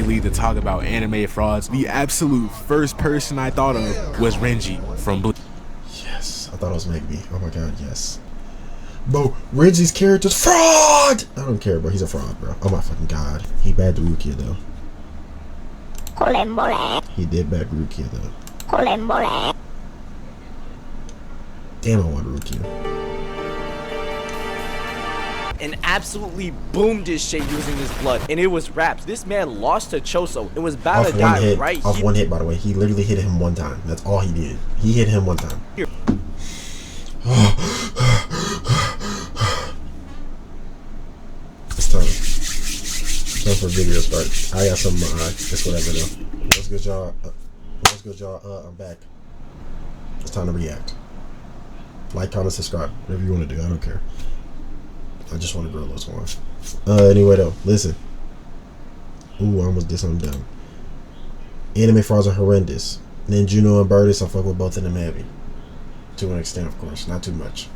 lead to talk about anime frauds, the absolute first person I thought of was Renji from Bleach. Yes, I thought it was Megumi. Oh my god, yes. Bro, Renji's character's fraud! I don't care, bro. He's a fraud, bro. Oh my fucking god. He bad to Rukia, though. He did bad Rukia, though. Damn, I want Rukia. And absolutely boomed his shit using his blood, and it was raps. This man lost to Choso and was about to die right off one hit, by the way. He literally hit him one time. That's all he did. He hit him one time. Here. It's time. Time for video start. I got something in my eye. It's whatever though. What's good, y'all? What's good, y'all? I'm back. It's time to react. Like, comment, subscribe. Whatever you want to do. I don't care. I just want to grow those ones. Anyway though, listen. Ooh, I almost did something dumb. Anime frauds are horrendous. Nenjuno and birdus, I fuck with both of them heavy. To an extent, of course. Not too much.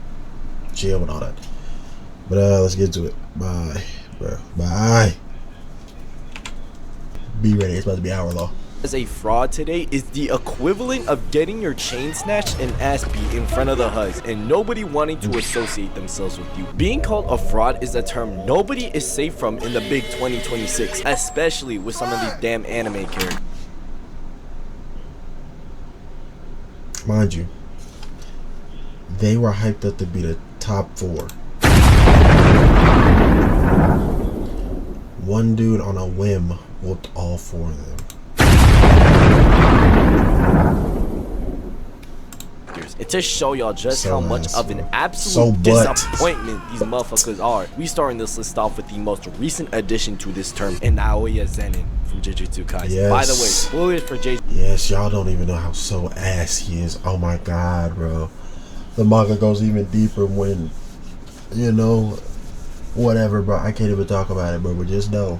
Chill with all that. But let's get to it. Bye, bro. Bye. Be ready. It's about to be hour long. As a fraud today is the equivalent of getting your chain snatched and ass beat in front of the HUDs and nobody wanting to associate themselves with you. Being called a fraud is a term nobody is safe from in the big 2026, especially with some of these damn anime characters. Mind you, they were hyped up to be the top 4. One dude on a whim whooped all 4 of them. And to show y'all just how much of an absolute disappointment these motherfuckers are, we starting this list off with the most recent addition to this term, Naoya Zenin from Jujutsu Kaisen. Yes. By the way, spoilers for J. Yes, y'all don't even know how so ass he is. Oh my god, bro. The manga goes even deeper when, you know, whatever, bro. I can't even talk about it, bro. But just know.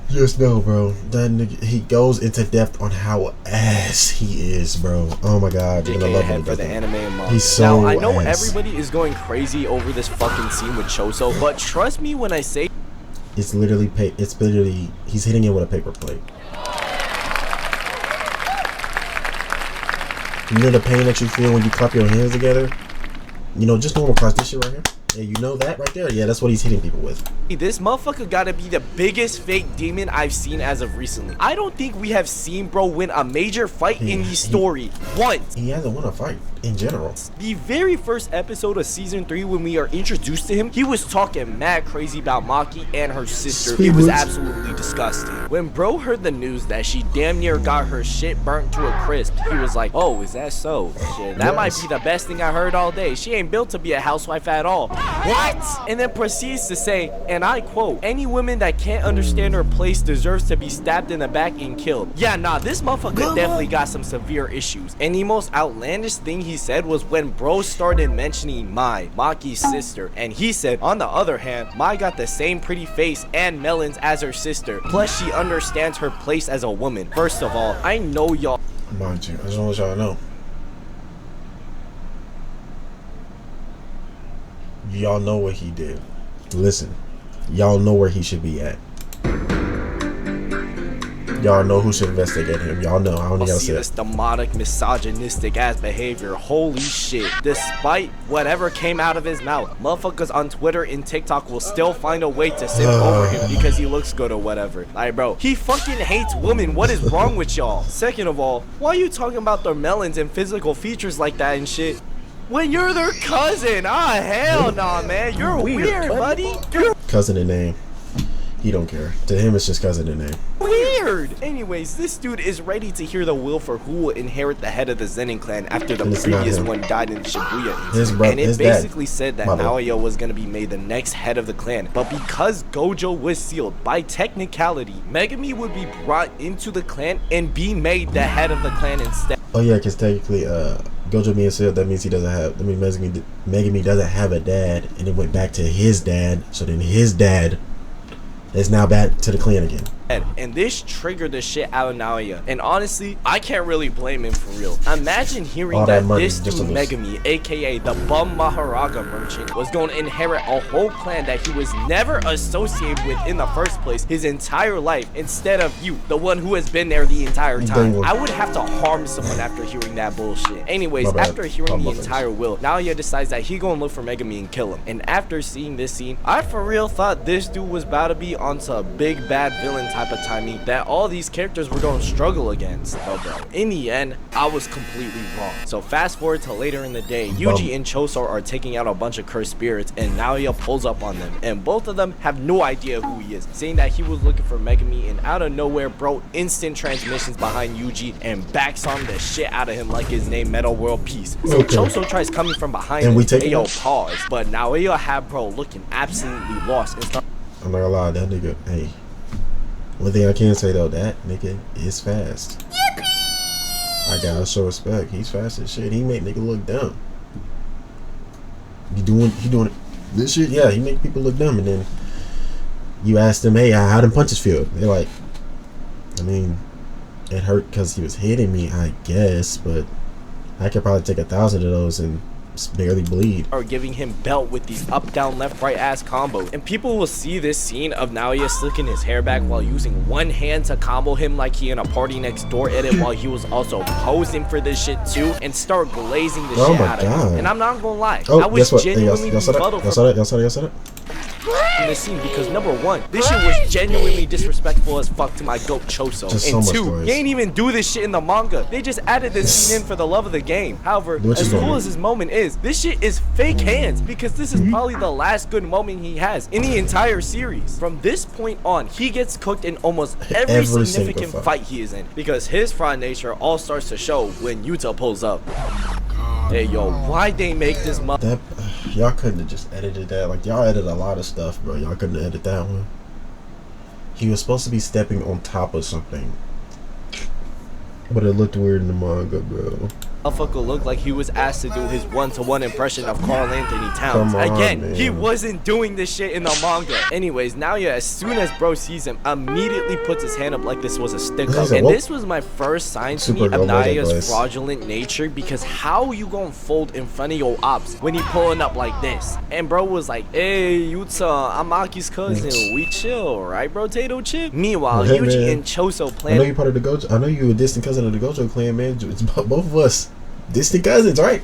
Just know, bro, that nigga, he goes into depth on how ass he is, bro. Oh my god, you're gonna love him for the anime and manga. He's so now, I know ass. everybody is going crazy over this fucking scene with Choso, but trust me when I say it's literally he's hitting it with a paper plate. You know the pain that you feel when you clap your hands together? You know, just normal class, this shit right here. Yeah, you know that right there? Yeah, that's what he's hitting people with. This motherfucker gotta be the biggest fake demon I've seen as of recently. I don't think we have seen bro win a major fight in the story once. He hasn't won a fight in general. The very first episode of season 3, when we are introduced to him, he was talking mad crazy about Maki and her sister. It was absolutely disgusting. When bro heard the news that she damn near got her shit burnt to a crisp, he was like, oh, is that so? Shit, that might be the best thing I heard all day. She ain't built to be a housewife at all. What? And then proceeds to say, and I quote, any woman that can't understand her place deserves to be stabbed in the back and killed. Yeah, nah, this motherfucker definitely got some severe issues. And the most outlandish thing he said was when bro started mentioning Maki's sister, and he said, on the other hand, Mai got the same pretty face and melons as her sister, plus she understands her place as a woman. First of all, I know y'all. Mind you, I just want y'all to know. Y'all know what he did. Listen, y'all know where he should be at. Y'all know who should investigate him. Y'all know. I don't need to say this demonic, misogynistic ass behavior. Holy shit. Despite whatever came out of his mouth, motherfuckers on Twitter and TikTok will still find a way to sit over him because he looks good or whatever. Like, bro, he fucking hates women. What is wrong with y'all? Second of all, why are you talking about their melons and physical features like that and shit when you're their cousin? Ah, hell nah, man. You're weird, buddy. You're cousin in name. He don't care. To him, it's just cousin in name. Weird. Anyways, this dude is ready to hear the will for who will inherit the head of the Zenin clan after the previous one died in Shibuya. And it basically said that Naoya was going to be made the next head of the clan. But because Gojo was sealed, by technicality, Megumi would be brought into the clan and be made the head of the clan instead. Oh yeah, because technically, Gojo being sealed, that means he doesn't have, Megumi doesn't have a dad, and it went back to his dad, so then his dad is now back to the clan again. And this triggered the shit out of Naoya. And honestly, I can't really blame him for real. Imagine hearing All that that money this just dude to lose. Megami, aka the bum Maharaga merchant, was going to inherit a whole clan that he was never associated with in the first place his entire life, instead of you, the one who has been there the entire time. I would have to harm someone after hearing that bullshit. Anyways, after hearing the entire will, Naoya decides that he gonna look for Megami and kill him. And after seeing this scene, I for real thought this dude was about to be onto a big bad villain type of timing that all these characters were going to struggle against. But bro, in the end, I was completely wrong. So fast forward to later in the day, Yuji and Choso are taking out a bunch of cursed spirits, and Naoya pulls up on them, and both of them have no idea who he is, saying that he was looking for Megami, and out of nowhere, bro, instant transmissions behind Yuji and backsarm the shit out of him like his name Metal World Peace. So Choso tries coming from behind and him, take yo, pause, but Naoya had bro looking absolutely lost and start. I'm not gonna lie, that nigga, hey. One thing I can say though, that nigga is fast. I gotta show respect. He's fast as shit. He make nigga look dumb. He doing this shit, yeah, he make people look dumb. And then you ask them, hey, how them punches feel? They're like, I mean, it hurt because he was hitting me, I guess, but I could probably take 1,000 of those and barely bleed. Or giving him belt with these up down left right ass combos, and people will see this scene of Naoya slicking his hair back while using one hand to combo him like he in a Party Next Door edit while he was also posing for this shit too, and start glazing the shit out of him. And I'm not gonna lie, I was genuinely befuddled y'all saw that? in this scene because number one, this shit was genuinely disrespectful as fuck to my goat Choso, and two, you ain't even do this shit in the manga. They just added this scene in for the love of the game. However, as cool as this moment is, this shit is fake hands because this is probably the last good moment he has in the entire series. From this point on, he gets cooked in almost every significant fight he is in because his fraud nature all starts to show when Yuta pulls up. Hey yo, why they make this y'all couldn't have just edited that. Like, y'all edited a lot of stuff, bro. Y'all couldn't have edited that one. He was supposed to be stepping on top of something, but it looked weird in the manga, bro. Motherfucker looked like he was asked to do his one-to-one impression of Carl Anthony Towns. Again, man. He wasn't doing this shit in the manga. Anyways, Naoya, as soon as bro sees him, immediately puts his hand up like this was a stick-up. And this was my first sign to me of Naoya's fraudulent nature, because how you gonna fold in front of your ops when he pulling up like this? And bro was like, hey, Yuta, I'm Aki's cousin. We chill, right, bro? Tato chip. Meanwhile, Yuji and Choso plan. I know you're part of the Gojo. I know you're a distant cousin of the Gojo clan, man. It's both of us. Distant cousins, right?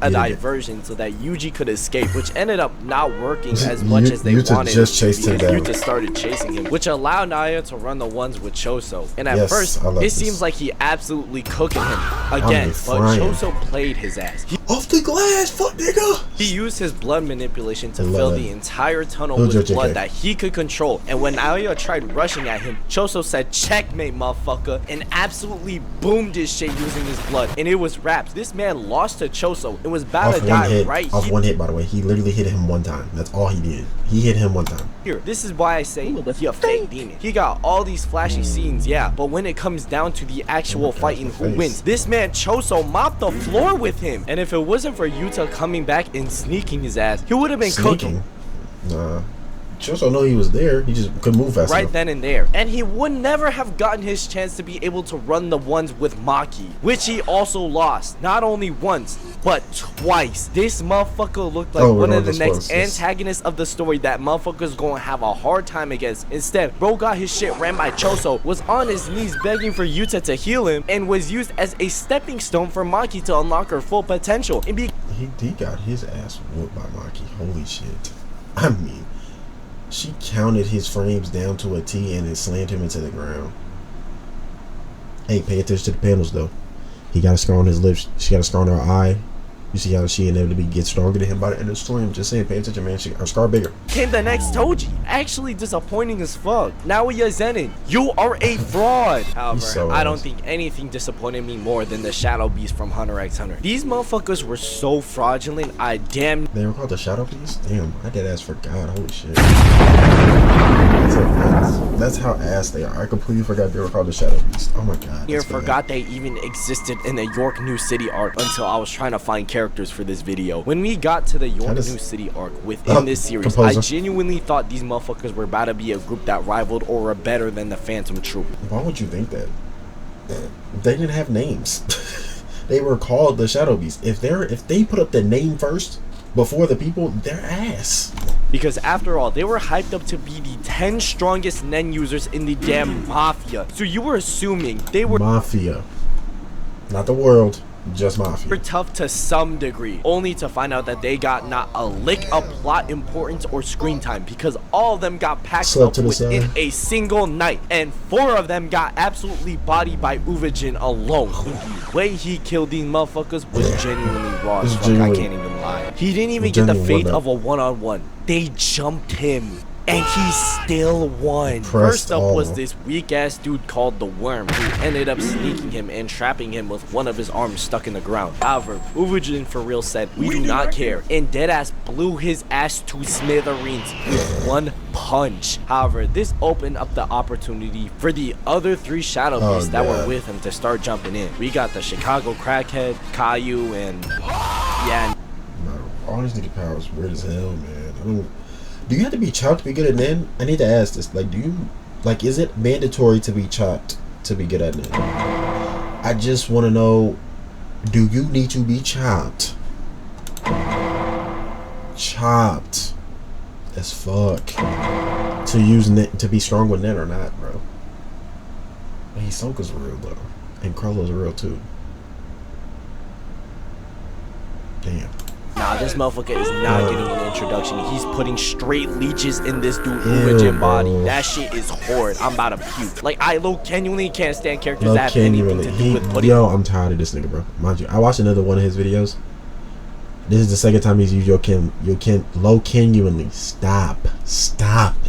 A diversion so that Yuji could escape, which ended up not working as much as they wanted. Just chased him down. Yuta started chasing him, which allowed Naoya to run the ones with Choso. And at first, it seems like he absolutely cooking him again, but Choso played his ass. Off the glass, fuck nigga. He used his blood manipulation to fill the entire tunnel with blood that he could control. And when Naoya tried rushing at him, Choso said, checkmate, motherfucker, and absolutely boomed his shit using his blood. And it was wraps. This man lost to Choso and was about to die right off one hit, by the way. He literally hit him one time. That's all he did. He hit him one time. Here, this is why I say he a fake demon. He got all these flashy scenes, yeah, but when it comes down to the actual fighting, who wins? This man Choso mopped the floor with him. And if it wasn't for Yuta coming back and sneaking his ass, he would have been cooking. Nah. Choso know he was there. He just couldn't move fast enough. Then and there. And he would never have gotten his chance to be able to run the ones with Maki, which he also lost. Not only once, but twice. This motherfucker looked like one of the next antagonists of the story that motherfucker's gonna have a hard time against. Instead, bro got his shit ran by Choso, was on his knees begging for Yuta to heal him, and was used as a stepping stone for Maki to unlock her full potential. And he got his ass whooped by Maki. Holy shit. I mean, she counted his frames down to a T and it slammed him into the ground. Hey, pay attention to the panels though. He got a scar on his lips. She got a scar on her eye. You see how she inevitably gets stronger to him by the end of the story. I'm just saying, pay attention, man. Her scar bigger. Came the next Toji. Actually disappointing as fuck. Naoya Zenin, you are a fraud. However, I don't think anything disappointed me more than the Shadow Beast from Hunter x Hunter. These motherfuckers were so fraudulent, I damn... They were called the Shadow Beast? Damn, I dead ass forgot. Holy shit. That's how ass they are. I completely forgot they were called the Shadow Beast. Oh my god. I forgot they even existed in the York New City arc until I was trying to find characters for this video. When we got to the York New City arc within this series, I genuinely thought these motherfuckers were about to be a group that rivaled or were better than the Phantom Troop. Why would you think that? They didn't have names. They were called the Shadow Beast. If they put up the name first before the people, they're ass. Because after all, they were hyped up to be the 10 strongest Nen users in the damn Mafia. So you were assuming they were Mafia. Not the world, just Mafia. They're tough to some degree, only to find out that they got not a lick of plot importance or screen time, because all of them got packed up within a single night, and 4 of them got absolutely bodied by Uvijin alone. The way he killed these motherfuckers was genuinely raw as fuck, I can't even lie. He didn't even get the fate of a one-on-one. They jumped him, and he still won. First up was this weak-ass dude called the Worm, who ended up sneaking him and trapping him with one of his arms stuck in the ground. However, Uvijin for real said, "We do not care," and deadass blew his ass to smithereens with one punch. However, this opened up the opportunity for the other 3 Shadow Beasts that were with him to start jumping in. We got the Chicago Crackhead, Caillou, and yeah. All these nigga powers weird as hell, man. Do you have to be chopped to be good at Nen? I need to ask this. Is it mandatory to be chopped to be good at Nen? I just want to know, do you need to be chopped? Chopped as fuck to use Nen, to be strong with Nen or not, bro? Hisoka's real though, and Crollo's real too. Damn. Nah, this motherfucker is not getting an introduction. He's putting straight leeches in this dude Uvijin body. That shit is horrid. I'm about to puke. Like, I genuinely can't stand characters that have anything to do with putting. Yo, I'm tired of this nigga, bro. Mind you, I watched another one of his videos. This is the second time he's used low genuinely. Stop.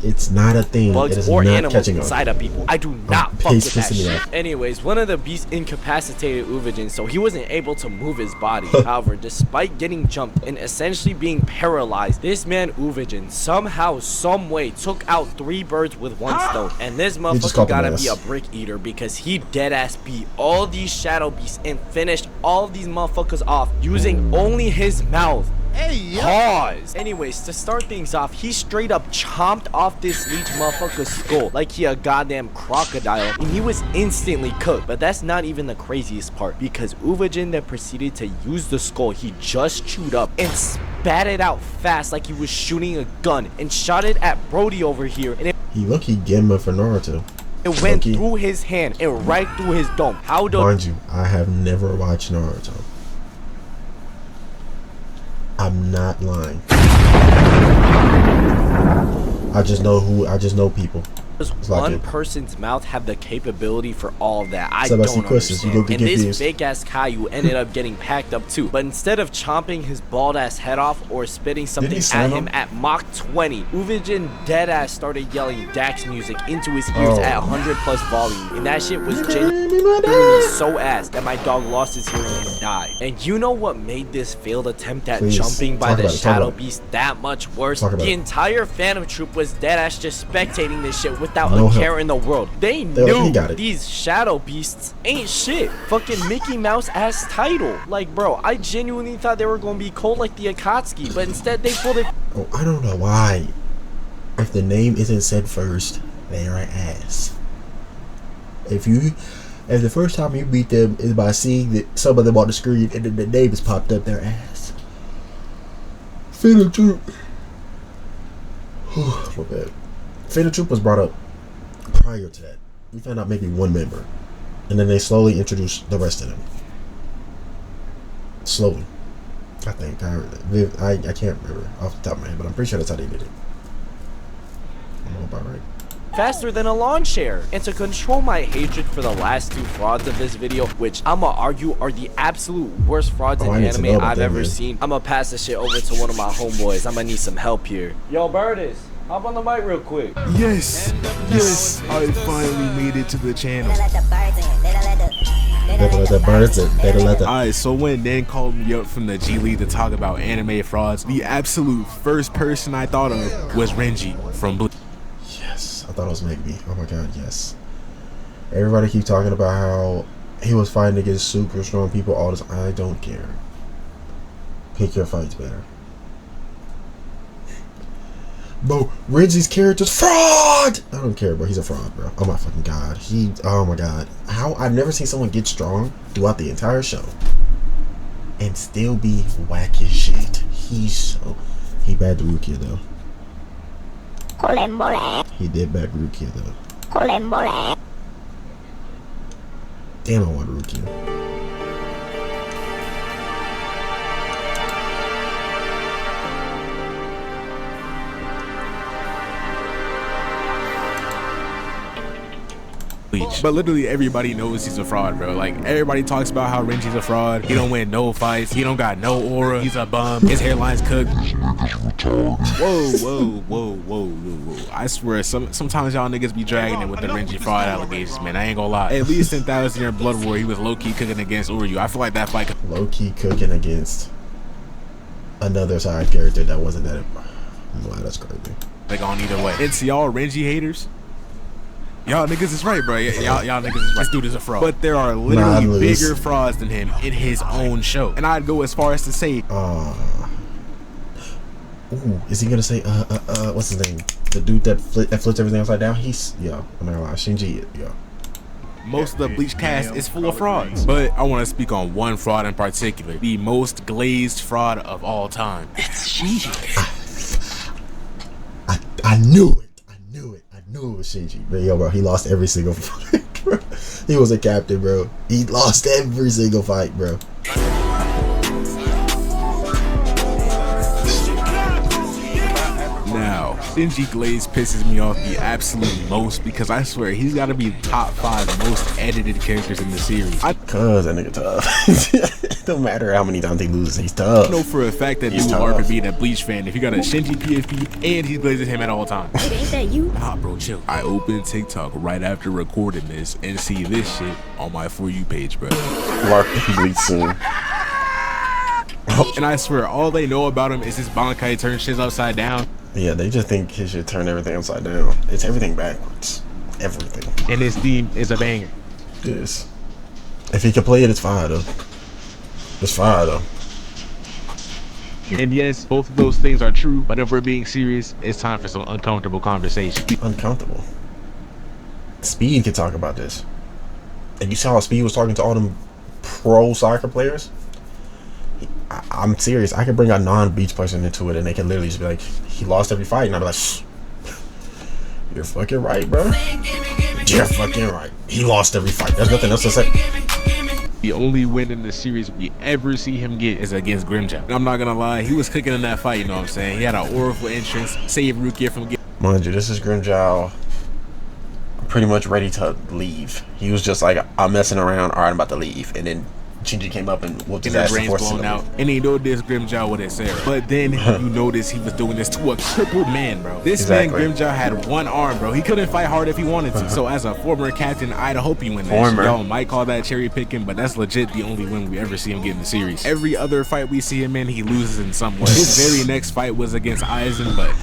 It's not a thing. Bugs it is or not animals catching inside of people. I do not fuck with that shit. Anyways, one of the beasts incapacitated Uvijin, so he wasn't able to move his body. However, despite getting jumped and essentially being paralyzed, this man Uvijin somehow, some way took out 3 birds with 1 stone. And this motherfucker gotta be a brick eater, because he deadass beat all these Shadow Beasts and finished all of these motherfuckers off using only his mouth. Pause. Anyways, to start things off, he straight up chomped off this leech motherfucker's skull like he a goddamn crocodile, and he was instantly cooked. But that's not even the craziest part, because Uvijin then proceeded to use the skull he just chewed up and spat it out fast like he was shooting a gun, and shot it at Brody over here, and he lucky Gemma for Naruto. It went through his hand and right through his dome. Mind you, I have never watched Naruto. I'm not lying. I just know people. Does one person's mouth have the capability for all of that? I don't understand. And this fake ass Caillou ended up getting packed up too. But instead of chomping his bald ass head off or spitting something at him at Mach 20, Uvijin dead ass started yelling Dax music into his ears at 100+ volume. And that shit was genuinely so ass that my dog lost his hearing and died. And you know what made this failed attempt at jumping by the Shadow Beast that much worse? The entire Phantom Troop was dead ass just spectating this shit without a care in the world. They knew these Shadow Beasts ain't shit. Fucking Mickey Mouse ass title. Like, bro, I genuinely thought they were gonna be cold like the Akatsuki, but instead they pulled it. Oh, I don't know why. If the name isn't said first, they are ass. If the first time you beat them is by seeing that some of them on the screen and then the name is popped up, their ass. Phantom Troop. My bad. Phantom Troop was brought up prior to that. We found out maybe 1 member, and then they slowly introduced the rest of them. Slowly, I think. I can't remember off the top of my head, but I'm pretty sure that's how they did it. I know about right. Faster than a lawn chair. And to control my hatred for the last 2 frauds of this video, which I'ma argue are the absolute worst frauds in anime I've ever seen, I'ma pass this shit over to one of my homeboys. I'ma need some help here. Yo, Birdus, hop on the mic real quick. Yes, I finally made it to the channel. Alright, so when Nen called me up from the G League to talk about anime frauds, the absolute first person I thought of was Renji from Blue. Yes, thought it was Megumi. Oh my god, yes. Everybody keep talking about how he was fighting against super strong people all this. I don't care. Pick your fights better. Bro, Renji's character's fraud! I don't care, bro. He's a fraud, bro. Oh my fucking god. Oh my god. How I've never seen someone get strong throughout the entire show and still be whack as shit. He bagged Rukia though. He did bag Rukia though. Damn, I want Rukia. But literally everybody knows he's a fraud, bro. Like, everybody talks about how Renji's a fraud. He don't win no fights. He don't got no aura. He's a bum. His hairline's cooked. Whoa. I swear, sometimes y'all niggas be dragging it with the Renji fraud allegations, man. I ain't gonna lie. At least in 1,000 Year Blood War, he was low-key cooking against Uryu. I feel like that fight... Low-key cooking against another side character that wasn't that... Wow, that's crazy. Like, on either way. And to y'all Renji haters... Y'all niggas is right, bro. Y'all niggas is right. This dude is a fraud. But there are literally bigger frauds than him in his own show. And I'd go as far as to say... Ooh, is he gonna say, what's his name? The dude that flips everything upside down? Yo, I'm not gonna lie. Shinji, yo. Most of the Bleach cast is full of frauds. But I want to speak on one fraud in particular. The most glazed fraud of all time. It's Shinji. I knew it. It was Shinji, but yo, bro, he lost every single fight, bro. He was a captain, bro. He lost every single fight, bro. Now, Shinji Glaze pisses me off the absolute most because I swear he's got to be top 5 most edited characters in the series. Cause that nigga tough. It don't matter how many times he loses, he's tough. I know for a fact that dude Mark being a Bleach fan if you got a Shinji PFP and he's glazing him at all times. Ain't that you? Nah, bro, chill. I opened TikTok right after recording this and see this shit on my For You page, bro. Mark Bleach soon. And I swear, all they know about him is his Bankai turn shit upside down. Yeah, they just think he should turn everything upside down. It's everything backwards. Everything. And his theme is a banger. Yes. If he can play it, it's fire though. It's fire though. And yes, both of those things are true, but if we're being serious, it's time for some uncomfortable conversation. Uncomfortable. Speed can talk about this. And you saw how Speed was talking to all them pro soccer players? I'm serious. I could bring a non-Bleach person into it and they can literally just be like, he lost every fight. And I'd be like, shh. You're fucking right, bro. You're fucking right. He lost every fight. There's nothing else to say. The only win in the series we ever see him get is against Grimmjow. And I'm not gonna lie, he was cooking in that fight, you know what I'm saying? He had an oracle entrance, saved Rukia from getting... Mind you, this is Grimmjow pretty much ready to leave. He was just like, I'm messing around, alright, I'm about to leave. And then Shinji came up and whooped his ass and forced him to out. And he know this Grimmjow would have said. But then you notice he was doing this to a crippled man, bro. This man Grimmjow had one arm, bro. He couldn't fight hard if he wanted to. So as a former captain, I'd hope he win that. Y'all might call that cherry picking, but that's legit the only win we ever see him get in the series. Every other fight we see him in, he loses in some way. His very next fight was against Aizen, but...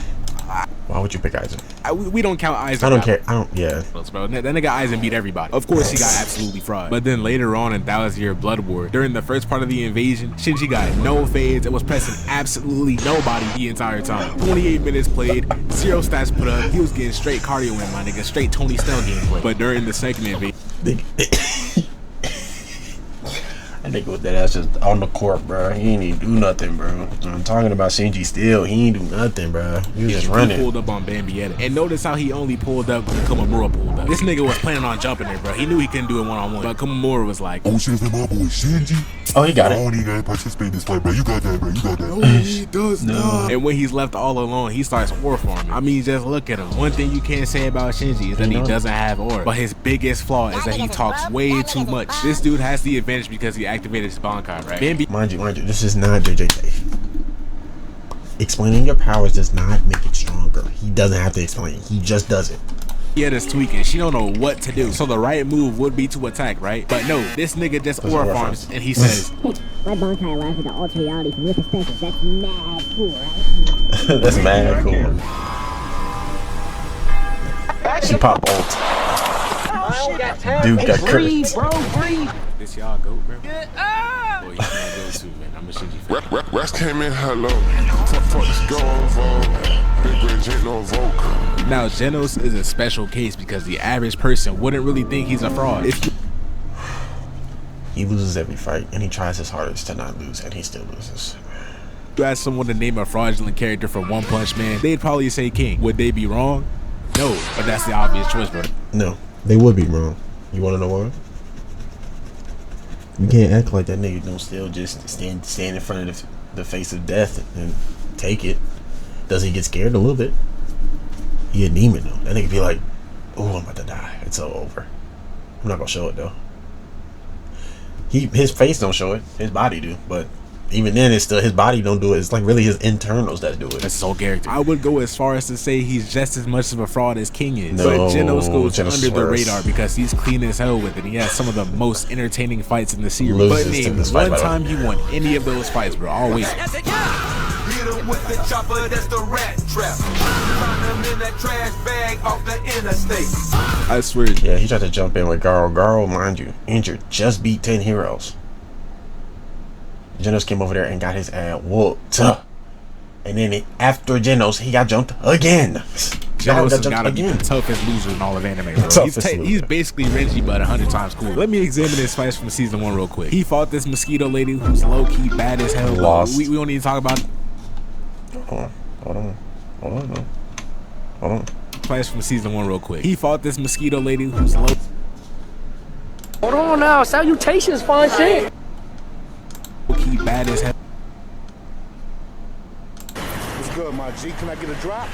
Why would you pick Aizen? We don't count Aizen. I don't care. Yeah. Bro. That nigga Aizen beat everybody. Of course, he got absolutely fried. But then later on in 1,000 Year Blood War, during the first part of the invasion, Shinji got no fades and was pressing absolutely nobody the entire time. 28 minutes played, 0 stats put up. He was getting straight cardio in, my nigga. Straight Tony Snell gameplay. But during the second invasion... That nigga with that ass just on the court, bro. He ain't even do nothing, bro. I'm talking about Shinji still. He ain't do nothing, bro. He was just running. He pulled up on Bambietta. And notice how he only pulled up when Komamura pulled up. This nigga was planning on jumping there, bro. He knew he couldn't do it one-on-one. But Komamura was like, oh shit, my boy Shinji. Oh, he got it. I don't even gotta participate in this fight, bro. You got that, bro. You got that. Oh, he does not. And when he's left all alone, he starts war farming. I mean, just look at him. One thing you can't say about Shinji is that he doesn't have aura. But his biggest flaw is that he talks way too much. This dude has the advantage because he activated his Bankai. Right. Mind you, this is not JJK. Explaining your powers does not make it stronger. He doesn't have to explain. He just does it. Yeah, this tweaking. She don't know what to do. So the right move would be to attack, right? But no, this nigga just aura farms and he says, my Bankai allows me to alter reality from your perspective. That's mad cool, right? That's mad cool. She pop ult. Dude got cursed. This y'all goat, bro? Boy, you can't go to, man. I'm gonna send you for Rest came in hello. Fuck this go on vogue. Big red jet no vogue. Now, Genos is a special case because the average person wouldn't really think he's a fraud. He loses every fight, and he tries his hardest to not lose, and he still loses. You ask someone to name a fraudulent character from One Punch Man, they'd probably say King. Would they be wrong? No, but that's the obvious choice, bro. No, they would be wrong. You want to know why? You can't act like that nigga don't still just stand in front of the face of death and take it. Does he get scared a little bit? He a demon though. That nigga be like, oh, I'm about to die. It's all over. I'm not gonna show it though. His face don't show it. His body do, but even then, it's still his body don't do it. It's like really his internals that do it. That's so character. I would go as far as to say he's just as much of a fraud as King is. No, but Genos goes under the radar because he's clean as hell with it. He has some of the most entertaining fights in the series. But name one time he won any of those fights, bro. I'll wait. Hit him with the chopper, that's the rat trap. Find him in that trash bag off the interstate. I swear. Yeah, he tried to jump in with Garo. Garo, mind you, injured, just beat 10 heroes. Genos came over there and got his ass whooped. And then after Genos, he got jumped again. Genos has got to be the toughest loser in all of anime, bro. He's basically Reggie, but 100 times cooler. Let me examine his fights from season 1 real quick. He fought this mosquito lady who's low-key bad as hell. Lost. We don't need to talk about it. Hold on. Fights from season 1 real quick. He fought this mosquito lady who's low. Hold on now. Salutations, fine shit. Low-key bad as hell. What's good, my G? Can I get a drop?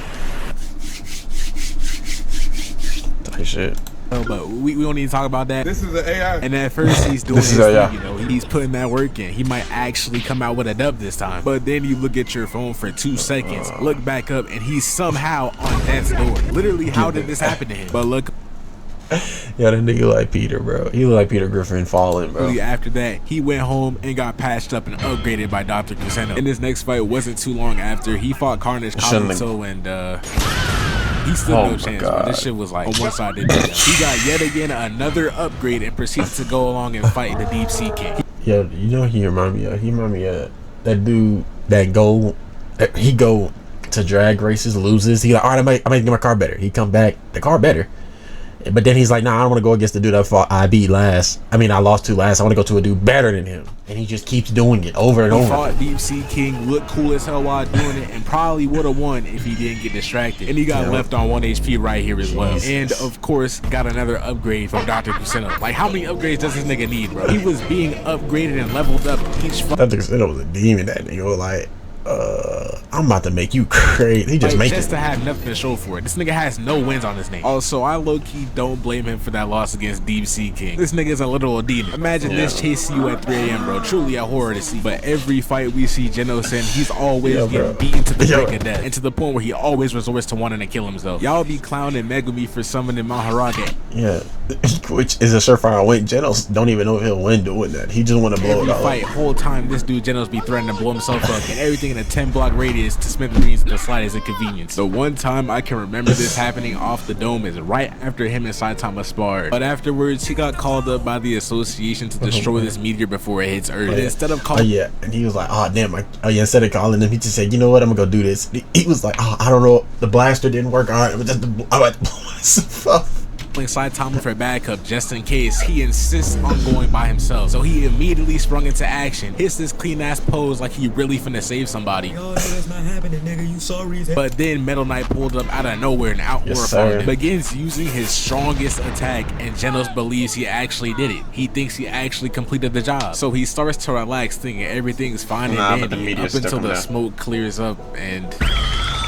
Tight shit. No, but we don't need to talk about that. This is an AI. And at first he's doing his thing, you know, he's putting that work in. He might actually come out with a dub this time. But then you look at your phone for 2 seconds, look back up, and he's somehow on death's door. Literally, how did this happen to him? But look. Yeah, that nigga like Peter, bro. He look like Peter Griffin falling, bro. After that, he went home and got patched up and upgraded by Dr. Kuseno. And his next fight wasn't too long after. He fought Carnage Kabuto and he stood no chance, bro. This shit was like on one side. He got yet again another upgrade and proceeded to go along and fight the Deep Sea King. Yeah, you know he remind me of that dude that he go to drag races, loses. He like, all right, I might get my car better. He come back, the car better. But then he's like, nah, I don't want to go against the dude I fought. I lost 2 last. I want to go to a dude better than him. And he just keeps doing it over and over. He fought Deep Sea King, looked cool as hell while doing it, and probably would have won if he didn't get distracted. And he got left on 1 HP right here as well. And of course, got another upgrade from Dr. Kuseno. Like, how many upgrades does this nigga need, bro? He was being upgraded and leveled up each fight. Dr. Kuseno was a demon. That nigga was like, I'm about to make you crazy. He just like, make just it. to have nothing to show for it. This nigga has no wins on his name. Also, I low-key don't blame him for that loss against Deep Sea King. This nigga is a literal demon. Imagine this chasing you at 3 a.m., bro. Truly a horror to see. But every fight we see Genos in, he's always getting beaten to the break of death. And to the point where he always resorts to wanting to kill himself. Y'all be clowning Megumi for summoning Maharage. Yeah, which is a surefire win. Genos don't even know if he'll win doing that. He just want to blow it all fight, whole time this dude Genos be threatening to blow himself up and everything in a 10-block radius to smithereens at the slightest inconvenience. The one time I can remember this happening off the dome is right after him and Saitama sparred. But afterwards, he got called up by the association to destroy this meteor before it hits Earth. Instead of calling, and he was like, oh damn, instead of calling him, he just said, you know what, I'm gonna go do this. He was like, oh, I don't know, the blaster didn't work. All right, I'm about to blow myself. Saitama for backup just in case. He insists on going by himself, so he immediately sprung into action, hits this clean ass pose like he really finna save somebody. Yo, that's not happening, nigga. You sorry. But then Metal Knight pulled up out of nowhere and out begins using his strongest attack, and Genos believes he actually did it. He thinks he actually completed the job, so he starts to relax, thinking everything's fine and dandy up until the smoke clears up and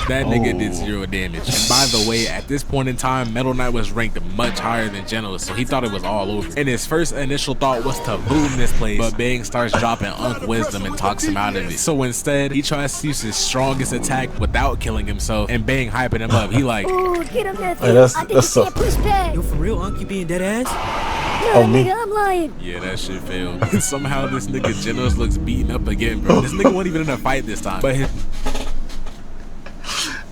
that nigga did 0 damage. And by the way, at this point in time, Metal Knight was ranked much higher than Genos, so he thought it was all over. And his first initial thought was to boom this place, but Bang starts dropping Unk Wisdom and talks him out of it. So instead, he tries to use his strongest attack without killing himself, and Bang hyping him up. He like, ooh, get him, nephew. Hey, that's I think you can't push back. Yo, for real, Unk, you being dead ass? No, nigga, I'm lying. yeah, that shit failed. Somehow this nigga Genos looks beaten up again, bro. This nigga wasn't even in a fight this time, but his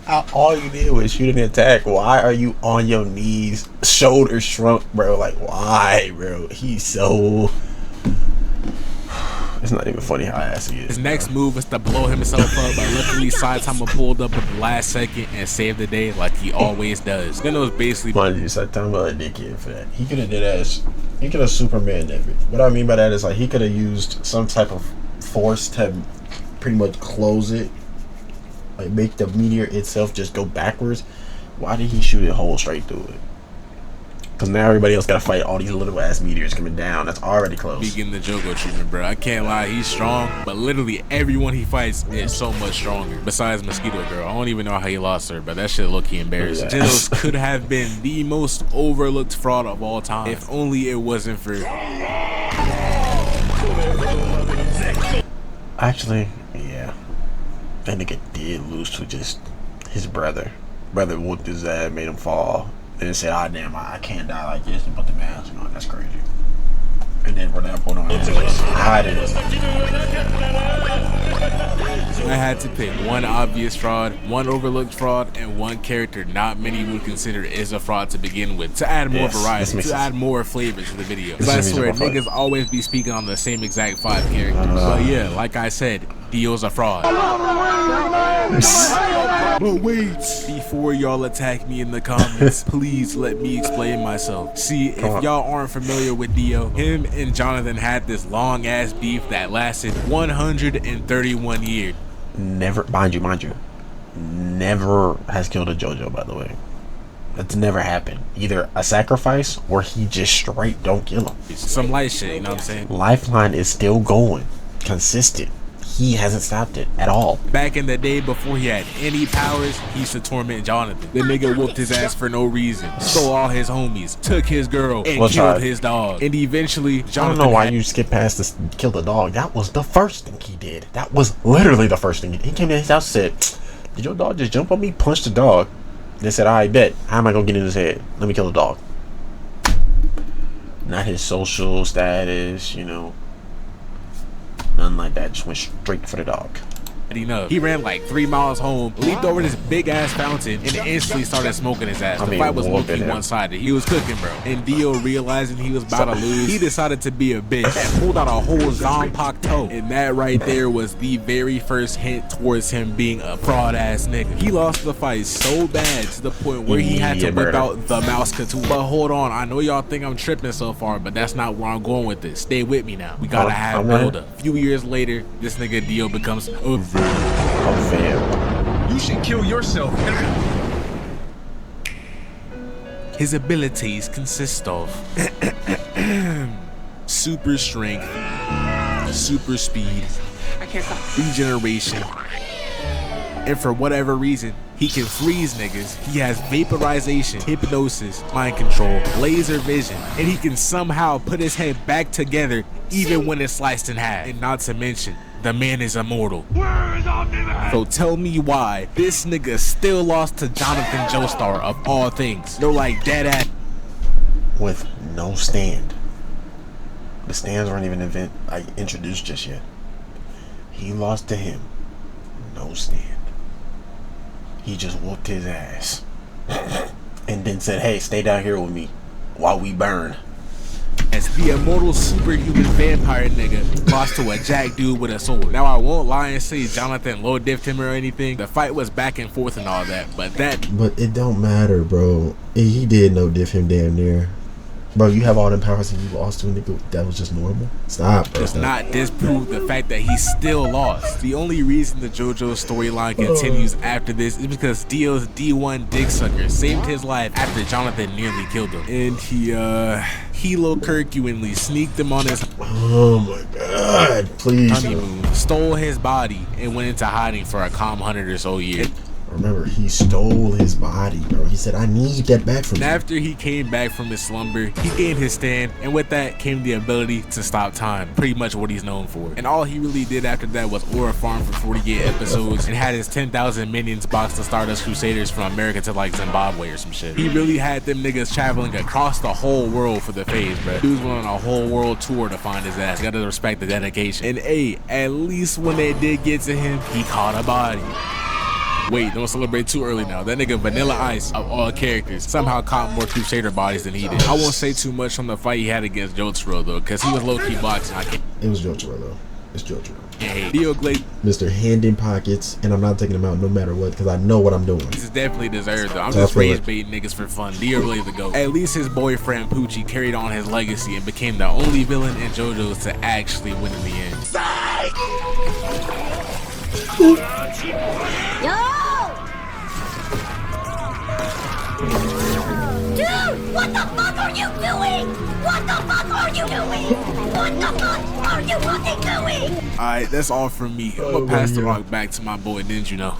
All you did was shoot an attack. Why are you on your knees, shoulders shrunk, bro? Like, why, bro? He's so... It's not even funny how ass he is. His next move was to blow himself up, but luckily Saitama pulled up at the last second and saved the day like he always does. Then it was basically... Mind you, Saitama a dickhead for that. He could have did as... He could have Superman it. What I mean by that is, like, he could have used some type of force to pretty much close it. Like, make the meteor itself just go backwards. Why did he shoot it whole straight through it? Because now everybody else got to fight all these little ass meteors coming down. That's already close. He getting the Jogo treatment, bro. I can't lie, he's strong, but literally everyone he fights is so much stronger. Besides Mosquito Girl, I don't even know how he lost her, but that shit low-key embarrassing. Yeah. Genos could have been the most overlooked fraud of all time if only it wasn't for... Actually, yeah. That nigga did lose to just his brother. Brother whooped his ass, made him fall. Then said, "Ah, damn, I can't die like this," and put the mask on. That's crazy. And then from that point on, hide it. I had to pick one obvious fraud, one overlooked fraud, and one character not many would consider is a fraud to begin with, to add more variety, to add more flavor to the video. Because I swear, niggas always be speaking on the same exact 5 characters. But yeah, like I said, Dio's a fraud. But wait, before y'all attack me in the comments, please let me explain myself. See, if y'all aren't familiar with Dio, him and Jonathan had this long ass beef that lasted 131 years. Never, mind you, never has killed a JoJo, by the way. That's never happened. Either a sacrifice or he just straight don't kill him. Some light shit, you know what I'm saying? Lifeline is still going, consistent. He hasn't stopped it at all. Back in the day before he had any powers, he used to torment Jonathan. The nigga whooped his ass for no reason, stole all his homies, took his girl, and killed his dog. And eventually, Jonathan... I don't know why you skip past this, kill the dog. That was the first thing he did. That was literally the first thing he did. He came to his house and said, "Did your dog just jump on me?" Punched the dog. They said, "I bet. How am I gonna get in his head? Let me kill the dog." Not his social status, you know. Nothing like that. Just went straight for the dog. Enough. He ran like 3 miles home, leaped over this big ass fountain, and instantly started smoking his ass. The fight was low-key one-sided. He was cooking, bro. And Dio, realizing he was about to lose, he decided to be a bitch and pulled out a whole Zanpakuto toe. And that right there was the very first hint towards him being a fraud ass nigga. He lost the fight so bad to the point where he had to whip out the mouse katana. But hold on, I know y'all think I'm tripping so far, but that's not where I'm going with this. Stay with me now. We gotta have build-up. A few years later, this nigga Dio becomes a You should kill yourself. His abilities consist of super strength, super speed, regeneration, and for whatever reason, he can freeze niggas. He has vaporization, hypnosis, mind control, laser vision, and he can somehow put his head back together even when it's sliced in half. And not to mention, the man is immortal. So tell me why this nigga still lost to Jonathan Joestar of all things. No, like dead ass. With no stand. The stands weren't even introduced just yet. He lost to him. No stand. He just whooped his ass. And then said, "Hey, stay down here with me while we burn." As the immortal superhuman vampire nigga lost to a jack dude with a sword. Now I won't lie and say Jonathan low diffed him or anything. The fight was back and forth and all that, but it don't matter, bro. He did no diff him damn near. Bro, you have all them powers and you lost to a nigga that was just normal? Stop, bro. Does not disprove the fact that he still lost. The only reason the JoJo storyline continues after this is because Dio's D1 dick sucker saved his life after Jonathan nearly killed him. And he Hilo Kirkuinly sneaked him on his honeymoon, stole his body, and went into hiding for a calm 100 or so years. Remember, he stole his body, bro. He said, "I need that back from you." After he came back from his slumber, he gained his stand, and with that came the ability to stop time. Pretty much what he's known for. And all he really did after that was Aura Farm for 48 episodes and had his 10,000 minions box the Stardust Crusaders from America to like Zimbabwe or some shit. He really had them niggas traveling across the whole world for the phase, bro. Dudes went on a whole world tour to find his ass. Gotta respect the dedication. And hey, at least when they did get to him, he caught a body. Wait, don't celebrate too early now. That nigga Vanilla Ice, of all characters, somehow caught more Crusader bodies than he did. I won't say too much on the fight he had against Jotaro though, cause he was low-key boxing. It was Jotaro though. It's Jotaro. Hey, Dio Glaze, Mr. Hand in Pockets, and I'm not taking him out no matter what, because I know what I'm doing. this is definitely deserved though. I'm just rage baiting niggas for fun. Dio really the GOAT. At least his boyfriend Poochie carried on his legacy and became the only villain in JoJo's to actually win in the end. Dude, what the fuck are you doing? What the fuck are you doing? What the fuck are you fucking doing? Alright, that's all from me. I'm gonna pass the rock back to my boy Nenjuno.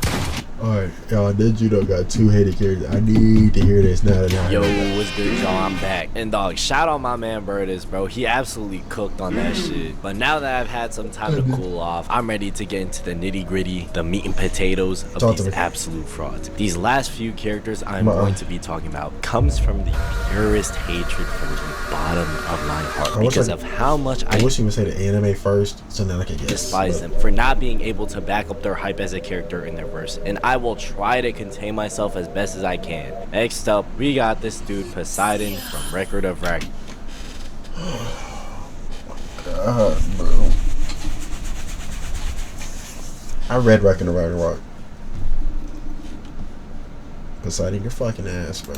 Alright, y'all, Nenjuno got 2 hated characters. I need to hear this now. Yo, what's good, y'all? I'm back. And dog, shout out my man Birdus, bro. He absolutely cooked on that shit. But now that I've had some time to cool off, I'm ready to get into the nitty gritty, the meat and potatoes of these absolute frauds. These last few characters I'm going to be talking about comes from the purest hatred from the bottom of my heart because of how much I wish he would say the anime first, so then I can guess. Despise them for not being able to back up their hype as a character in their verse. And I will try to contain myself as best as I can. Next up, we got this dude Poseidon from Record of Ragnarok. God, bro. I read Record of Ragnarok. Poseidon, your fucking ass, bro.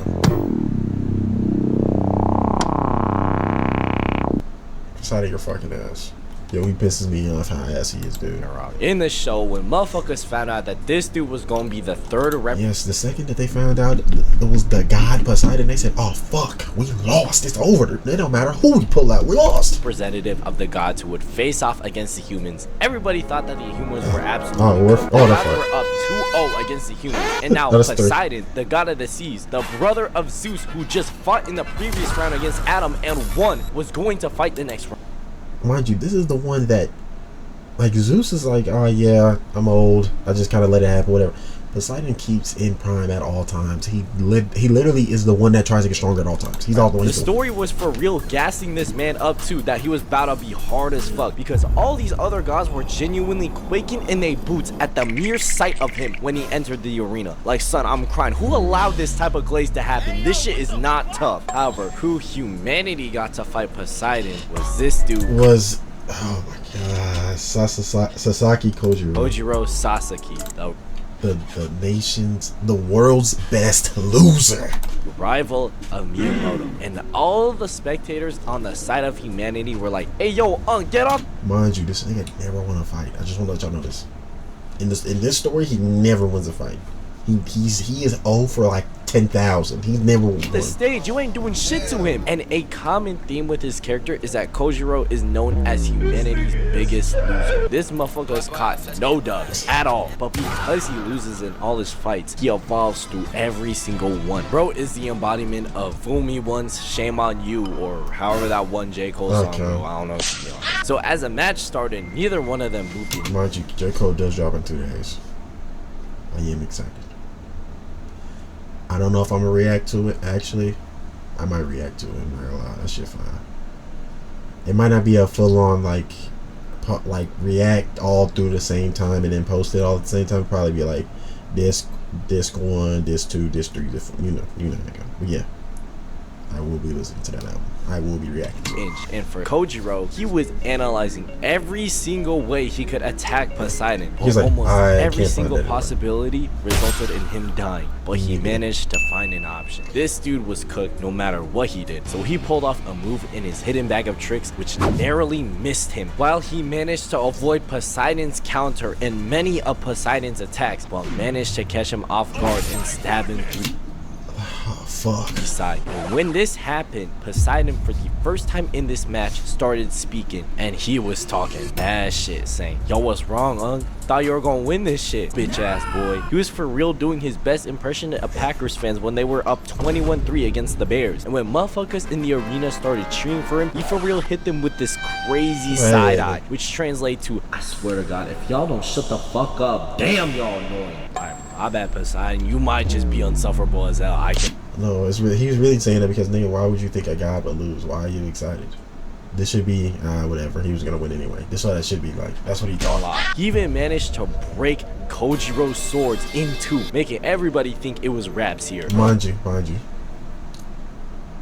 Poseidon, your fucking ass. Yo, he pisses me off how ass he is, dude. In the show, when motherfuckers found out that this dude was gonna be the third rep. Yes, the second that they found out it was the god Poseidon, they said, oh fuck, we lost. It's over. It don't matter who we pull out, we lost. Representative of the gods who would face off against the humans. Everybody thought that the humans were absolutely we're up 2-0 against the humans. And now Poseidon, the god of the seas, the brother of Zeus, who just fought in the previous round against Adam and won, was going to fight the next round. Mind you, this is the one that, like, Zeus is like, oh yeah, I'm old, I just kind of let it happen, whatever. Poseidon keeps in prime at all times. He literally is the one that tries to get stronger at all times. He's all the way. The story was for real gassing this man up too, that he was about to be hard as fuck, because all these other gods were genuinely quaking in their boots at the mere sight of him when he entered the arena. Like, son, I'm crying. Who allowed this type of glaze to happen? This shit is not tough. However, who humanity got to fight Poseidon was this dude. Oh my god, Sasaki Kojiro. Kojiro Sasaki, the nation's, the world's best loser, rival of Miyamoto. And all the spectators on the side of humanity were like, hey yo, get up. Mind you, this nigga never won a fight. I just want to let y'all know this. In this story, he never wins a fight. He is 0 for like 10,000. He never won. The stage, you ain't doing shit to him. And a common theme with his character is that Kojiro is known as humanity's biggest loser. This motherfucker is caught no dubs at all. But because he loses in all his fights, he evolves through every single one. Bro is the embodiment of fool me once, shame on you, or however that one J. Cole song go. I don't know. So as a match started, neither one of them moved. Mind you, J. Cole does drop in 2 days. I am excited. I don't know if I'm gonna react to it. Actually, I might react to it in real life. That shit fine. It might not be a full-on like react all through the same time and then post it all at the same time. Probably be like disc 1, disc 2, disc 3. You know. But yeah, I will be listening to that album. I will be reacting. And for Kojiro, he was analyzing every single way he could attack Poseidon. He's like, almost every single possibility resulted in him dying, but he managed to find an option. This dude was cooked no matter what he did, so he pulled off a move in his hidden bag of tricks which narrowly missed him, while he managed to avoid Poseidon's counter and many of Poseidon's attacks, but managed to catch him off guard and stab him through. Fuck. And when this happened, Poseidon for the first time in this match started speaking, and he was talking bad shit, saying, yo, what's wrong, thought you were gonna win this shit, bitch ass boy. He was for real doing his best impression of Packers fans when they were up 21-3 against the Bears, and when motherfuckers in the arena started cheering for him, he for real hit them with this crazy side eye, which translates to, I swear to God, if y'all don't shut the fuck up, damn y'all annoying. My bad, Poseidon, you might just be unsufferable as hell. No, it's really, he was really saying that because, nigga, why would you think a god would lose? Why are you excited? This should be whatever. He was gonna win anyway. This is what it should be like. That's what he thought. He even managed to break Kojiro's swords in two, making everybody think it was Raps here. Mind you.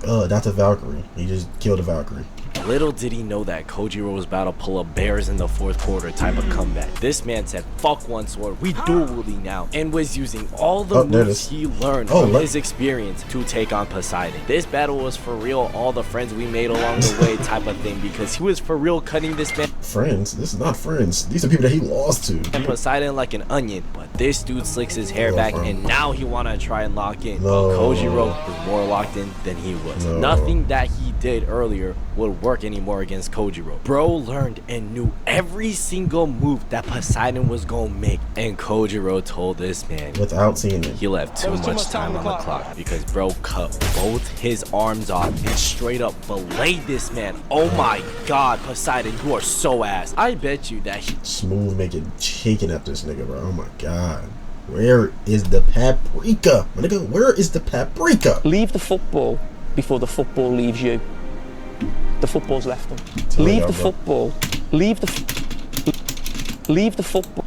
That's a Valkyrie. He just killed a Valkyrie. Little did he know that Kojiro was about to pull a bears in the fourth quarter type of comeback. This man said, fuck one sword, we dually now, and was using all the moves he learned from his experience to take on Poseidon. This battle was for real, all the friends we made along the way type of thing, because he was for real cutting this man. Friends? This is not friends. These are people that he lost to. And Poseidon like an onion, but this dude slicks his hair back, and now he wanna try and lock in. But Kojiro was more locked in than he was. Nothing that he did earlier would work anymore against Kojiro. Bro learned and knew every single move that Poseidon was gonna make, and Kojiro told this man without seeing it, he left too much time on the clock because bro cut both his arms off and straight up belayed this man. Oh my god, Poseidon, you are so ass. I bet you that he smooth making chicken at this nigga, bro. Oh my god. Where is the paprika? My nigga, where is the paprika? Leave the football before the football leaves you. The football's left them. Leave the football. Leave the football.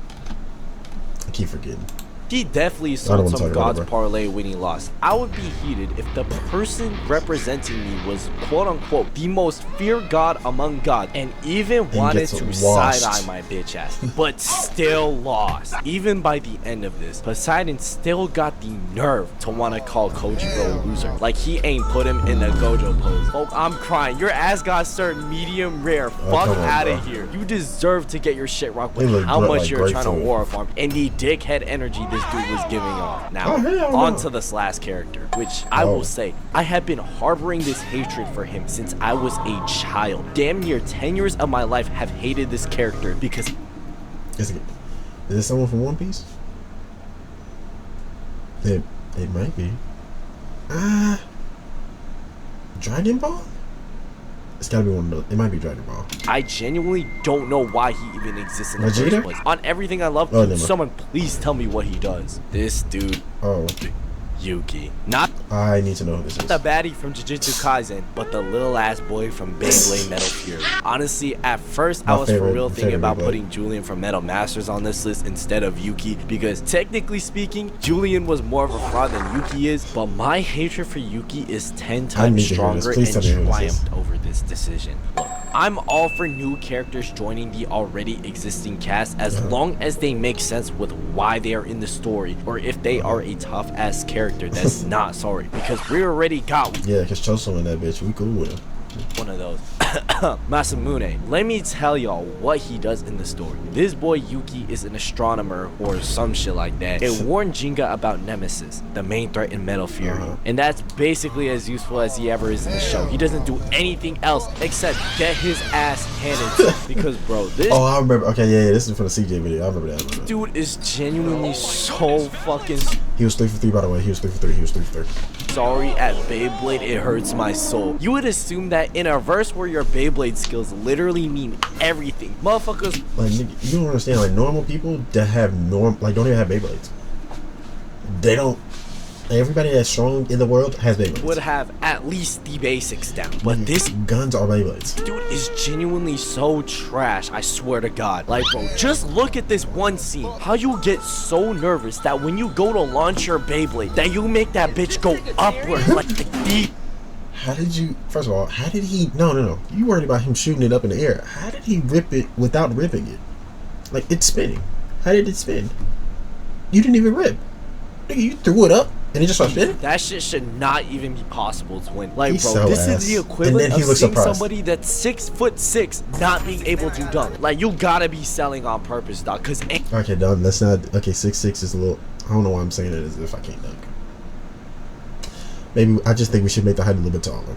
I keep forgetting. He definitely sold some God's parlay when he lost. I would be heated if the person representing me was quote-unquote the most feared god among gods and even wanted to side-eye my bitch ass, but still lost. Even by the end of this, Poseidon still got the nerve to want to call Kojiro a loser. Like he ain't put him in the Gojo pose. Oh, I'm crying. Your ass got served medium rare. Fuck out of here. You deserve to get your shit rocked with how much you're trying to war farm and the dickhead energy this dude was giving off. Now, on to this last character, which I will say, I have been harboring this hatred for him since I was a child. Damn near 10 years of my life have hated this character because... Is this someone from One Piece? It might be. Dragon Ball? It's gotta be one of those. It might be Dragon Ball. I genuinely don't know why he even exists in the first place. On everything I love, someone please tell me what he does. This dude. Oh. Yuki. Not I need to know who this is. The baddie from Jujutsu Kaisen, but the little ass boy from Beyblade Metal Fury. Honestly, at first I was for real thinking about putting Julian from Metal Masters on this list instead of Yuki, because technically speaking, Julian was more of a fraud than Yuki is, but my hatred for Yuki is 10 times stronger and triumphed over this decision. Look, I'm all for new characters joining the already existing cast as long as they make sense with why they are in the story, or if they are a tough ass character that's not sorry, because we already got one. Yeah, because Choso in that bitch, we cool with him. One of those. Masamune, let me tell y'all what he does in the story. This boy Yuki is an astronomer or some shit like that. It warned Jinga about Nemesis, the main threat in Metal Fury. And that's basically as useful as he ever is in the show. He doesn't do anything else except get his ass handed to him. Because bro, this... Oh, I remember. Okay, yeah, this is from the CJ video. I remember that. Dude is genuinely so fucking... He was 3 for 3, by the way. He was 3 for 3. He was 3 for 3. Sorry, at Beyblade, it hurts my soul. You would assume that in a verse where your Beyblade skills literally mean everything. Motherfuckers... Like, you don't understand, like, normal people that have don't even have Beyblades. They don't... Everybody that's strong in the world has Beyblades. Would have at least the basics down. But this... Guns are Beyblades. Dude is genuinely so trash, I swear to God. Like, bro, just look at this one scene. How you get so nervous that when you go to launch your Beyblade, that you make that bitch go upward like deep. How did you... First of all, how did he... No. You worried about him shooting it up in the air. How did he rip it without ripping it? Like, it's spinning. How did it spin? You didn't even rip. Nigga, you threw it up and it just started spinning? That shit should not even be possible to win. Like, He's bro, so this is the equivalent of seeing somebody that's 6'6" not being able to dunk. Like, you gotta be selling on purpose, dog. Cause okay, dog, let's not... Okay, 6'6" is a little... I don't know why I'm saying it as if I can't dunk. Maybe I just think we should make the height a little bit taller.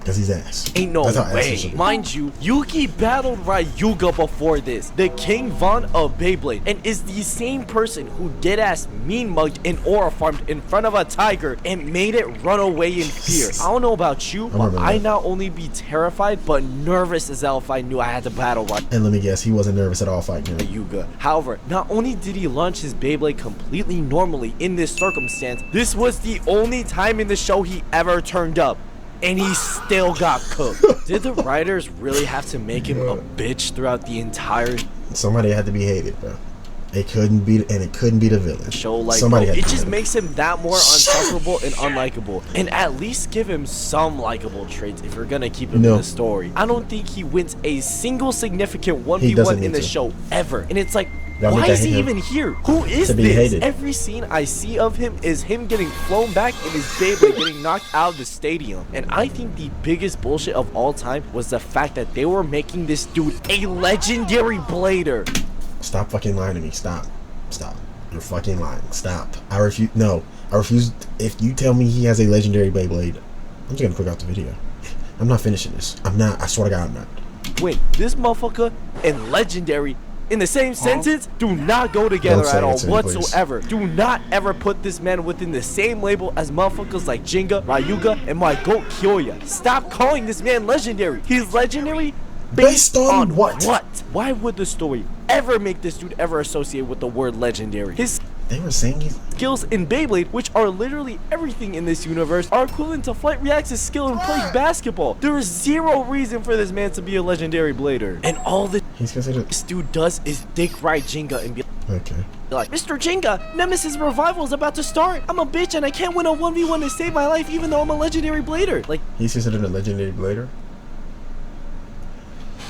Because he's ass. Ain't no way. Mind you, Yuki battled Ryuga before this, the King Von of Beyblade, and is the same person who deadass mean mugged and aura farmed in front of a tiger and made it run away in fear. I don't know about you, but I'd not only be terrified, but nervous as hell if I knew I had to battle Ryuga. And let me guess, he wasn't nervous at all fighting Ryuga. However, not only did he launch his Beyblade completely normally in this circumstance, this was the only time in the show he ever turned up. and he still got cooked. Did the writers really have to make him a bitch throughout the entire Somebody had to be hated, bro. It couldn't be the villain. show? Like, Somebody bro, had it to just be makes him that more unsufferable and unlikable. And at least give him some likable traits if you're gonna keep him in the story. I don't think he wins a single significant 1v1 in the show ever. And it's like, why is he even here? Who is this? Hated. Every scene I see of him is him getting flown back in his Beyblade getting knocked out of the stadium. And I think the biggest bullshit of all time was the fact that they were making this dude a legendary blader. Stop fucking lying to me. Stop. You're fucking lying. Stop. I refuse. No, I refuse. If you tell me he has a legendary Beyblade, I'm just gonna click out the video. I'm not finishing this. I'm not. I swear to God, I'm not. Wait, this motherfucker and legendary in the same sentence do not go together at all whatsoever. Do not ever put this man within the same label as motherfuckers like Jinga, Ryuga, and my goat Kyoya. Stop calling this man legendary. He's legendary based on what? Why would the story ever make this dude ever associate with the word legendary? They were saying he's skills in Beyblade, which are literally everything in this universe, are equivalent to Flight Reacts' skill in playing basketball. There is zero reason for this man to be a legendary blader. And all this dude does is dick ride Jinga and be like, Mr. Jinga, Nemesis Revival is about to start. I'm a bitch and I can't win a 1v1 to save my life even though I'm a legendary blader. Like, he's considered a legendary blader?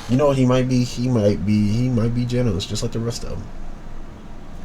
You know what he might be? He might be generous, just like the rest of them.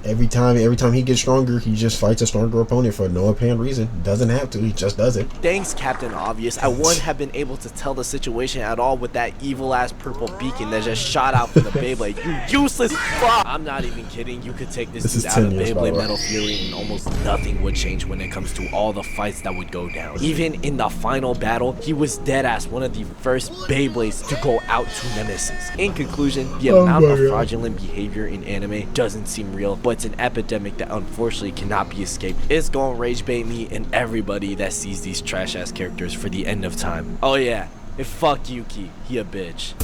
Every time he gets stronger, he just fights a stronger opponent for no apparent reason. Doesn't have to, he just does it. Thanks, Captain Obvious. I wouldn't have been able to tell the situation at all with that evil-ass purple beacon that just shot out from the Beyblade. You useless fuck! I'm not even kidding. You could take this dude out of Beyblade Metal Fury and almost nothing would change when it comes to all the fights that would go down. Even in the final battle, he was deadass one of the first Beyblades to go out to Nemesis. In conclusion, the amount of fraudulent behavior in anime doesn't seem real, but it's an epidemic that unfortunately cannot be escaped. It's gonna rage bait me and everybody that sees these trash ass characters for the end of time. Oh yeah, and fuck Yuki, he a bitch.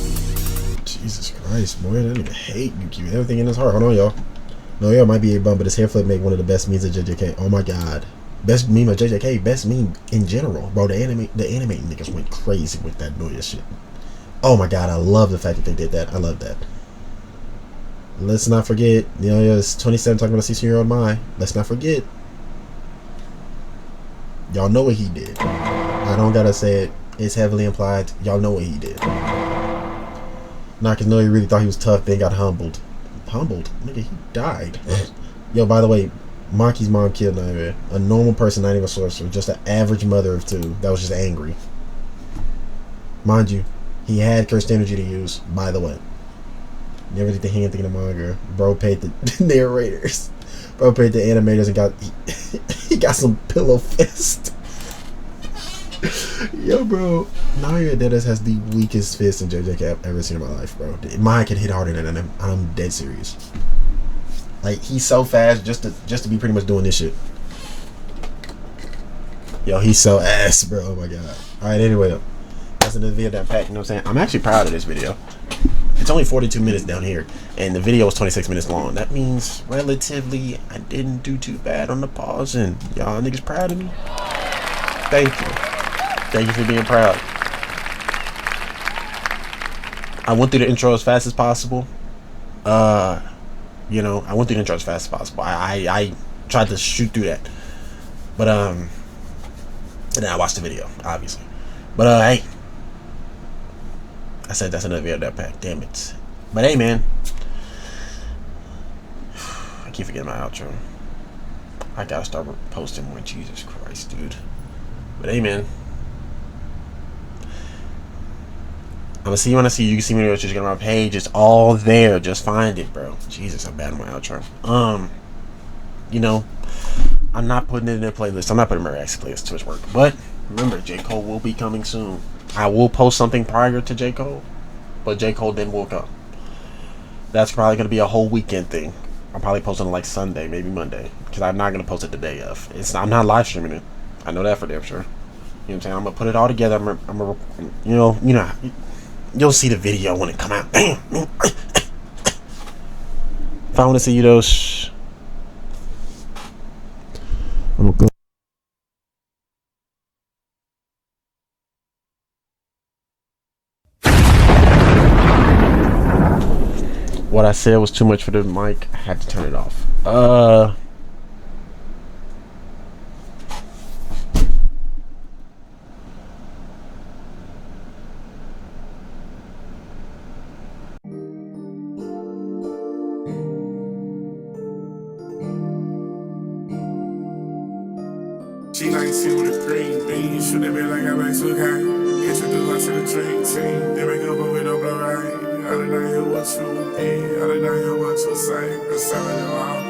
Jesus Christ, boy, I don't even hate Yuki with everything in his heart. Hold on, y'all. No, y'all might be a bum, but his hair flip make one of the best memes of JJK. Oh my god. Best meme of JJK, best meme in general. Bro, the anime niggas went crazy with that noise shit. Oh my god, I love the fact that they did that. I love that. Let's not forget, you know, it's 27 talking about a 16-year-old Mai. Let's not forget. Y'all know what he did. I don't gotta say it. It's heavily implied. Y'all know what he did. Nah, cause no, he really thought he was tough, then got humbled. Humbled? Nigga, he died. Yo, by the way, Maki's mom killed Naira. A normal person, not even a sorcerer. Just an average mother of two that was just angry. Mind you, he had cursed energy to use, by the way. Never did the hand thing in the manga. Bro paid the narrators. Bro paid the animators and got he got some pillow fist. Yo, bro, Naira Deadass has the weakest fist in JJK I've ever seen in my life, bro. Mine can hit harder than him. I'm dead serious. Like, he's so fast just to be pretty much doing this shit. Yo, he's so ass, bro. Oh my god. All right, anyway, that's another video that packed. You know what I'm saying? I'm actually proud of this video. It's only 42 minutes down here, and the video was 26 minutes long. That means, relatively, I didn't do too bad on the pause, and y'all niggas proud of me? Thank you. Thank you for being proud. I went through the intro as fast as possible. You know, I went through the intro as fast as possible. I tried to shoot through that. But, and then I watched the video, obviously. But, hey. I said that's another video that packed. Damn it. But hey, man. I keep forgetting my outro. I gotta start posting more. Jesus Christ, dude. But hey, man. I'm gonna see you when I see you. You can see me on my page. It's all there. Just find it, bro. Jesus, I'm bad on my outro. You know, I'm not putting it in a playlist. I'm not putting my reaction playlist to his work. But remember, J. Cole will be coming soon. I will post something prior to J. Cole, but J. Cole then will come. That's probably going to be a whole weekend thing. I'm probably posting it like Sunday, maybe Monday, because I'm not going to post it the day of. I'm not live streaming it. I know that for damn sure. You know what I'm saying? I'm going to put it all together. I'm gonna, you know, you'll see the video when it come out. Bam! If I want to see you, though, I'm going to go. what I said was too much for the mic. I had to turn it off. She 19 with a green bean, shoot that bitch like I make so high. Introduce her to the dream team, then make up but we don't blow right. I did not hear what you did, I did not hear what you say, cause 7 year old.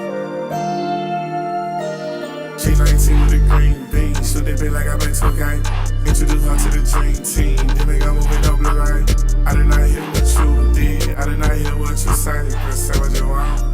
She 19 with a green bean, shoot that bitch like I make so high. Introduce her to the dream team, then make up but we don't blow right. I did not hear what you did, I did not hear what you say, cause 7 year old.